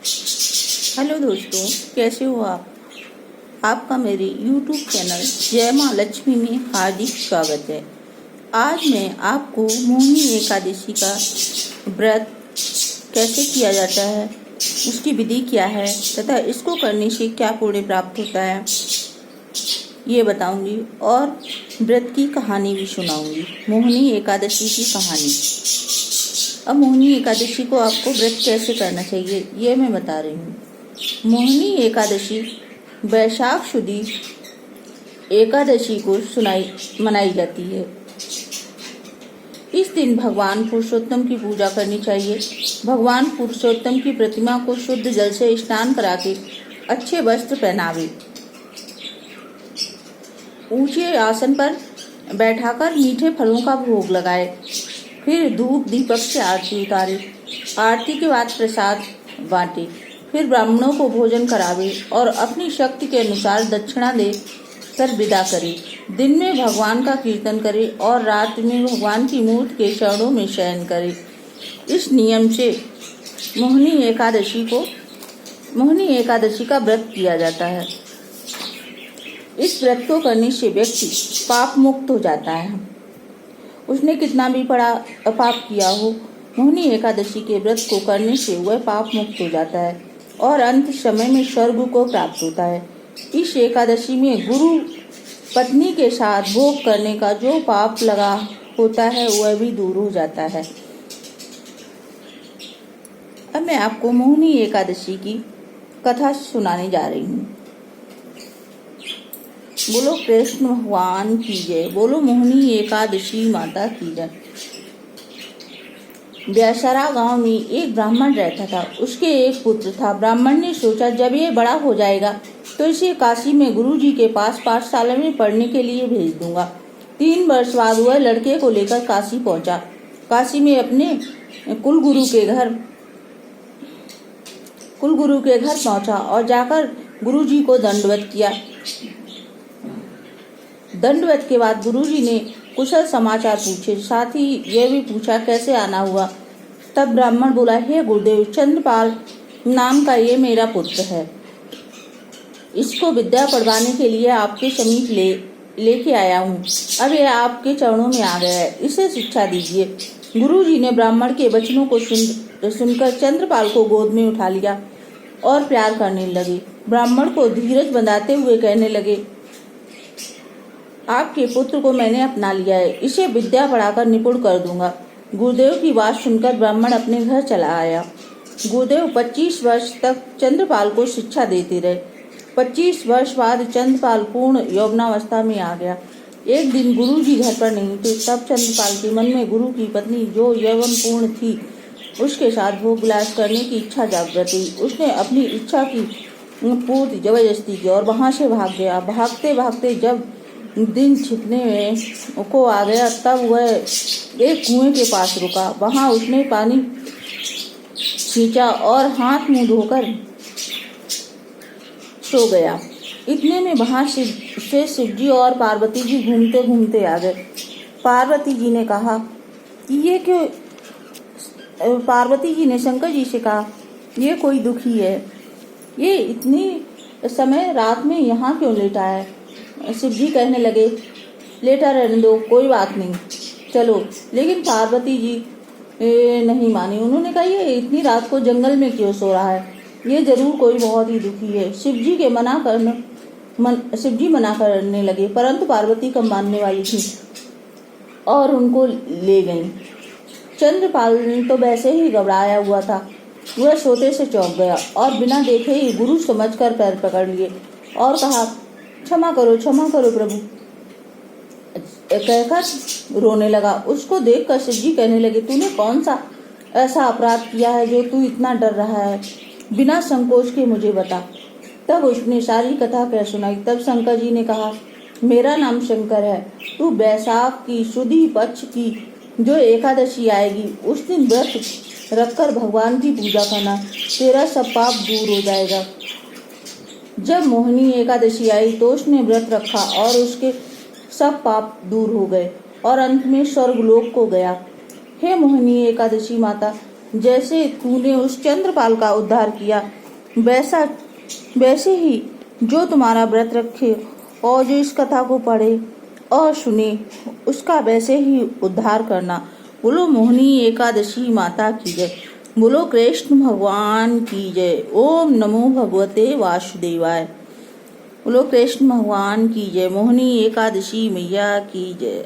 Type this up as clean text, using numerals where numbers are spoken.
Hello दोस्तों, कैसे हो आप? आपका मेरे YouTube चैनल जय माँ लक्ष्मी में हार्दिक स्वागत है। आज मैं आपको मोहिनी एकादशी का व्रत कैसे किया जाता है, उसकी विधि क्या है तथा इसको करने से क्या पुण्य प्राप्त होता है, ये बताऊंगी और व्रत की कहानी भी सुनाऊंगी, मोहिनी एकादशी की कहानी। अब मोहिनी एकादशी को आपको व्रत कैसे करना चाहिए ये मैं बता रही हूँ। मोहिनी एकादशी वैशाख शुदी एकादशी को मनाई जाती है। इस दिन भगवान पुरुषोत्तम की पूजा करनी चाहिए। भगवान पुरुषोत्तम की प्रतिमा को शुद्ध जल से स्नान करा के अच्छे वस्त्र पहनावे, ऊंचे आसन पर बैठाकर मीठे फलों का भोग लगाए, फिर धूप दीपक से आरती उतारे, आरती के बाद प्रसाद बांटे, फिर ब्राह्मणों को भोजन करावे और अपनी शक्ति के अनुसार दक्षिणा दे कर विदा करे। दिन में भगवान का कीर्तन करे और रात में भगवान की मूर्ति के चरणों में शयन करे। इस नियम से मोहिनी एकादशी का व्रत किया जाता है। इस व्रत को करने से व्यक्ति पाप मुक्त हो जाता है। उसने कितना भी बड़ा पाप किया हो, मोहिनी एकादशी के व्रत को करने से वह पाप मुक्त हो जाता है और अंत समय में स्वर्ग को प्राप्त होता है। इस एकादशी में गुरु पत्नी के साथ भोग करने का जो पाप लगा होता है वह भी दूर हो जाता है। अब मैं आपको मोहिनी एकादशी की कथा सुनाने जा रही हूँ। बोलो कृष्ण भगवान की जय, बोलो मोहिनी एकादशी माता की जय। व्यासरा गांव में एक ब्राह्मण रहता था। उसके एक पुत्र था। ब्राह्मण ने सोचा जब ये बड़ा हो जाएगा तो इसे काशी में गुरुजी के पास पाठशाला में पढ़ने के लिए भेज दूंगा। 3 वर्ष बाद वह लड़के को लेकर काशी पहुंचा। काशी में अपने कुलगुरु के घर पहुंचा और जाकर गुरुजी को दंडवत किया। दंडवत के बाद गुरुजी ने कुशल समाचार पूछे, साथ ही यह भी पूछा कैसे आना हुआ। तब ब्राह्मण बोला, हे गुरुदेव, चंद्रपाल नाम का ये मेरा पुत्र है। इसको विद्या पढ़वाने के लिए आपके समीप लेके आया हूँ। अब यह आपके चरणों में आ गया है, इसे शिक्षा दीजिए। गुरुजी ने ब्राह्मण के वचनों को सुनकर चंद्रपाल को गोद में उठा लिया और प्यार करने लगे। ब्राह्मण को धीरज बंधाते हुए कहने लगे, आपके पुत्र को मैंने अपना लिया है, इसे विद्या पढ़ाकर निपुण कर दूंगा। गुरुदेव की बात सुनकर ब्राह्मण अपने घर चला आया। गुरुदेव 25 वर्ष तक चंद्रपाल को शिक्षा देते रहे। 25 वर्ष बाद चंद्रपाल पूर्ण यौवनावस्था में आ गया। एक दिन गुरुजी घर पर नहीं थे, तब चंद्रपाल के मन में गुरु की पत्नी जो यौवन पूर्ण थी उसके साथ भोग विलास करने की इच्छा जागृत हुई। उसने अपनी इच्छा की पूर्ति जबरदस्ती की और वहां से भाग गया। भागते भागते जब दिन छिपने में को आ गया तब वह एक कुएं के पास रुका। वहां उसने पानी खींचा और हाथ मुंह धोकर सो गया। इतने में वहां से शिवजी और पार्वती जी घूमते घूमते आ गए। पार्वती जी ने कहा कि ये क्यों पार्वती जी ने शंकर जी से कहा, ये कोई दुखी है, ये इतनी समय रात में यहाँ क्यों लेटा है। शिव जी कहने लगे, लेटा रहने दो, कोई बात नहीं, चलो। लेकिन पार्वती जी नहीं मानी। उन्होंने कहा, ये इतनी रात को जंगल में क्यों सो रहा है, ये जरूर कोई बहुत ही दुखी है। शिव जी मना करने लगे, परंतु पार्वती कम मानने वाली थी और उनको ले गईं। चंद्रपाल तो वैसे ही घबराया हुआ था। वह सोते से चौंक गया और बिना देखे ही गुरु समझकर पैर पकड़ लिए और कहा, क्षमा करो प्रभु, कहकर रोने लगा। उसको देखकर शिव जी कहने लगे, तूने कौन सा ऐसा अपराध किया है जो तू इतना डर रहा है, बिना संकोच के मुझे बता। तब उसने सारी कथा कह सुनाई। तब शंकर जी ने कहा, मेरा नाम शंकर है। तू वैशाख की शुदी पक्ष की जो एकादशी आएगी उस दिन व्रत रखकर भगवान की पूजा करना, तेरा सब पाप दूर हो जाएगा। जब मोहिनी एकादशी आई तो उसने व्रत रखा और उसके सब पाप दूर हो गए और अंत में स्वर्गलोक को गया। हे मोहिनी एकादशी माता, जैसे तूने उस चंद्रपाल का उद्धार किया, वैसे ही जो तुम्हारा व्रत रखे और जो इस कथा को पढ़े और सुने, उसका वैसे ही उद्धार करना। बोलो मोहिनी एकादशी माता की जय। बोलो कृष्ण भगवान की जय। ओम नमो भगवते वासुदेवाय। बोलो कृष्ण भगवान की जय। मोहिनी एकादशी मैया की जय।